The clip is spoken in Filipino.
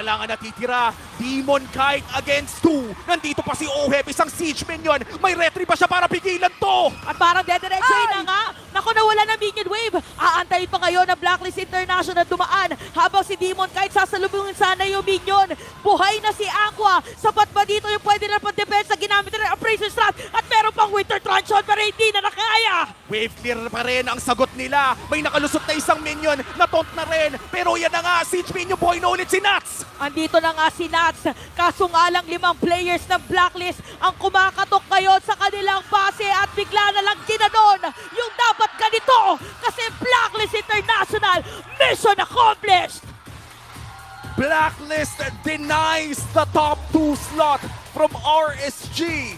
lang ang natitira. Demon Kite against 2. Nandito pa si Oheb, isang siege minion. May retry pa siya para pigilan to. At parang dediretsuhin na nga. Naku, nawala na minion wave. Aantayin pa ngayon na Blacklist International dumaan. Habang si Demon kahit sasalubungin sana yung minion. Buhay na si Aqua. Sapat ba dito yung pwede na pang-depensa? Ginamit na ng Appraiser Strat. At meron pang Winter Truncheon pero hindi na nakaya. Wave clear pa rin ang sagot nila. May nakalusot na isang minion. Nataunt na rin. Pero yan na nga, siege minion buhay na ulit si Nats. Andito na nga si Nats. Kaso nga lang 5 players ng Blacklist ang kumakatok ngayon sa kanilang base at bigla na lang ginadon yung dapat ganito kasi Blacklist International mission accomplished! Blacklist denies the top 2 slot from RSG.